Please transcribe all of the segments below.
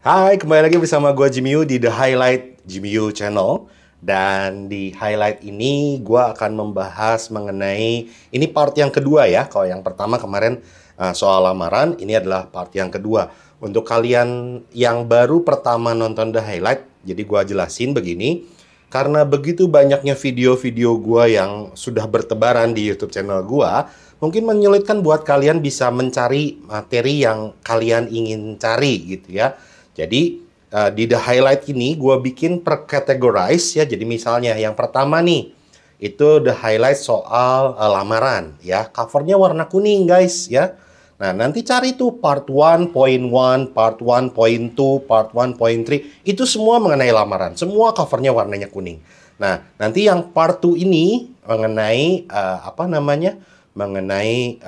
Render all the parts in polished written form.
Hai, kembali lagi bersama gue Jimmy Yu di The Highlight Jimmy Yu Channel. Dan di highlight ini gue akan membahas mengenai, ini part yang kedua ya. Kalau yang pertama kemarin soal lamaran, ini adalah part yang kedua. Untuk kalian yang baru pertama nonton The Highlight, jadi gue jelasin begini. Karena begitu banyaknya video-video gue yang sudah bertebaran di YouTube channel gue, mungkin menyulitkan buat kalian bisa mencari materi yang kalian ingin cari gitu ya. Jadi di The Highlight ini gue bikin per categorize ya. Jadi misalnya yang pertama nih, itu The Highlight soal lamaran ya. Covernya warna kuning guys ya. Nah nanti cari tuh part 1.1, part 1.2, part 1.3. Itu semua mengenai lamaran. Semua covernya warnanya kuning. Nah nanti yang part 2 ini mengenai mengenai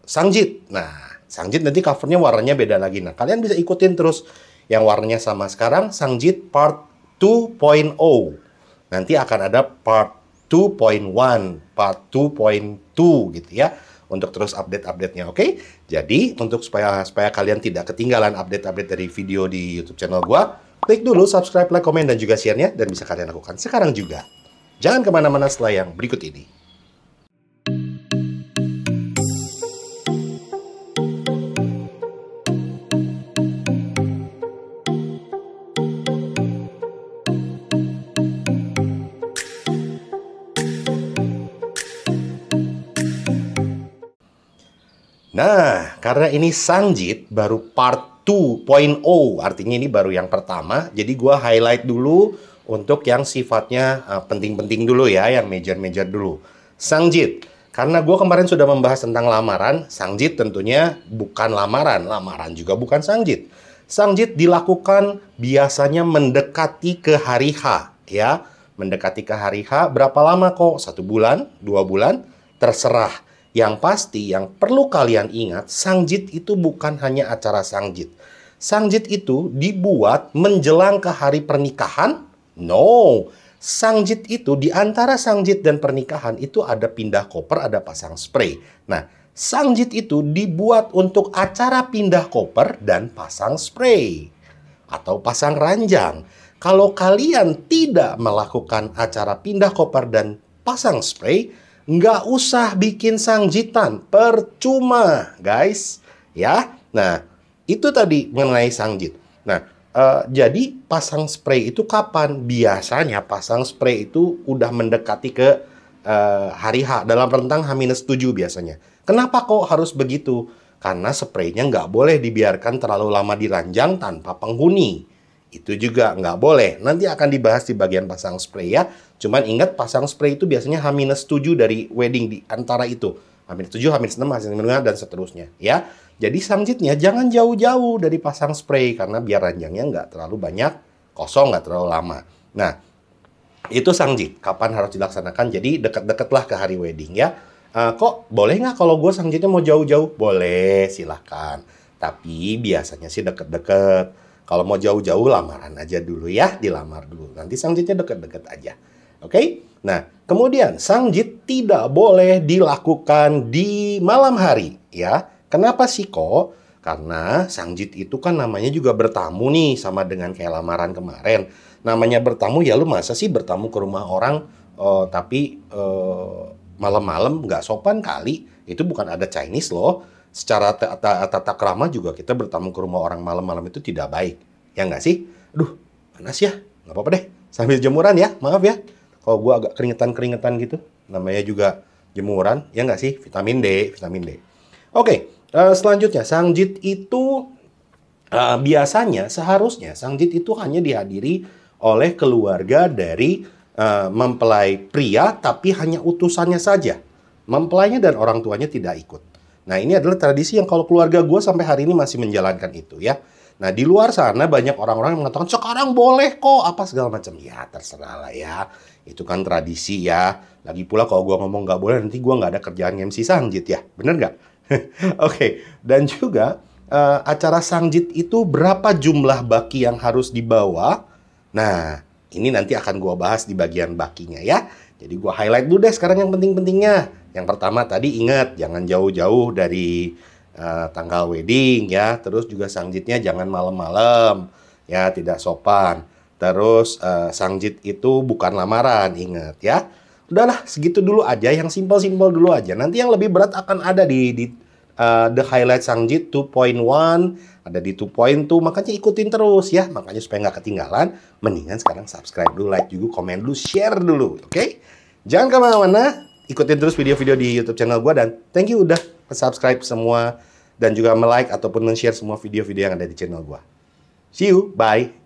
Sangjit. Nah Sangjit nanti covernya warnanya beda lagi. Nah, kalian bisa ikutin terus yang warnanya sama. Sekarang Sangjit part 2.0. Nanti akan ada part 2.1, part 2.2 gitu ya. Untuk terus update-update-nya, oke? Jadi, untuk supaya kalian tidak ketinggalan update-update dari video di YouTube channel gua, klik dulu subscribe, like, komen, dan juga share-nya. Dan bisa kalian lakukan sekarang juga. Jangan kemana-mana setelah yang berikut ini. Nah, karena ini Sangjit baru part 2.0, artinya ini baru yang pertama. Jadi gua highlight dulu untuk yang sifatnya penting-penting dulu ya, yang major-major dulu. Sangjit, karena gua kemarin sudah membahas tentang lamaran, Sangjit tentunya bukan lamaran, lamaran juga bukan Sangjit. Sangjit dilakukan biasanya mendekati ke hari H, ya. Mendekati ke hari H, berapa lama kok? 1 bulan, 2 bulan, terserah. Yang pasti, yang perlu kalian ingat, Sangjit itu bukan hanya acara Sangjit. Sangjit itu dibuat menjelang ke hari pernikahan? No. Sangjit itu, di antara Sangjit dan pernikahan, itu ada pindah koper, ada pasang spray. Nah, Sangjit itu dibuat untuk acara pindah koper dan pasang spray. Atau pasang ranjang. Kalau kalian tidak melakukan acara pindah koper dan pasang spray, nggak usah bikin sangjitan, percuma guys ya. Nah itu tadi mengenai sangjit. Nah jadi pasang spray itu kapan? Biasanya pasang spray itu udah mendekati ke hari H, dalam rentang H-7 biasanya. Kenapa kok harus begitu? Karena spraynya nggak boleh dibiarkan terlalu lama diranjang tanpa penghuni. Itu juga nggak boleh. Nanti akan dibahas di bagian pasang spray ya. Cuman ingat pasang spray itu biasanya H-7 dari wedding, di antara itu. H-7, H-6, H-5 dan seterusnya ya. Jadi sangjitnya jangan jauh-jauh dari pasang spray. Karena biar ranjangnya nggak terlalu banyak, kosong, nggak terlalu lama. Nah, itu sangjit. Kapan harus dilaksanakan? Jadi deket-deketlah ke hari wedding ya. Kok boleh nggak kalau gue sangjitnya mau jauh-jauh? Boleh, silahkan. Tapi biasanya sih deket-deket. Kalau mau jauh-jauh lamaran aja dulu ya, dilamar dulu. Nanti sangjitnya deket-deket aja. Oke? Nah, kemudian sangjit tidak boleh dilakukan di malam hari ya. Kenapa sih kok? Karena sangjit itu kan namanya juga bertamu nih, sama dengan kayak lamaran kemarin. Namanya bertamu ya, lu masa sih bertamu ke rumah orang tapi malam-malam nggak sopan kali. Itu bukan ada Chinese loh. Secara tata krama juga kita bertamu ke rumah orang malam-malam itu tidak baik. Ya nggak sih? Aduh, panas ya. Nggak apa-apa deh. Sambil jemuran ya. Maaf ya. Kalau gue agak keringetan-keringetan gitu. Namanya juga jemuran. Ya nggak sih? Vitamin D. Vitamin D. Oke. Selanjutnya. Sangjit itu biasanya, seharusnya Sangjit itu hanya dihadiri oleh keluarga dari mempelai pria. Tapi hanya utusannya saja. Mempelainya dan orang tuanya tidak ikut. Nah, ini adalah tradisi yang kalau keluarga gue sampai hari ini masih menjalankan itu ya. Nah, di luar sana banyak orang-orang yang mengatakan, sekarang boleh kok, apa segala macam. Ya, terserah lah ya. Itu kan tradisi ya. Lagi pula kalau gue ngomong nggak boleh, nanti gue nggak ada kerjaan MC Sangjit ya. Bener nggak? Oke. Dan juga, acara Sangjit itu berapa jumlah baki yang harus dibawa? Nah, ini nanti akan gue bahas di bagian bakinya ya. Jadi gue highlight dulu deh sekarang yang penting-pentingnya. Yang pertama tadi ingat, jangan jauh-jauh dari tanggal wedding ya. Terus juga sangjitnya jangan malam-malam ya, tidak sopan. Terus sangjit itu bukan lamaran, ingat ya. Udahlah, segitu dulu aja, yang simpel-simpel dulu aja. Nanti yang lebih berat akan ada di The Highlight Sangjit 2.1, ada di 2.2, makanya ikutin terus ya. Makanya supaya nggak ketinggalan, mendingan sekarang subscribe dulu, like juga, komen dulu, share dulu, oke? Jangan kemana-mana, ikutin terus video-video di YouTube channel gue, dan thank you udah subscribe semua, dan juga like ataupun share semua video-video yang ada di channel gue. See you, bye!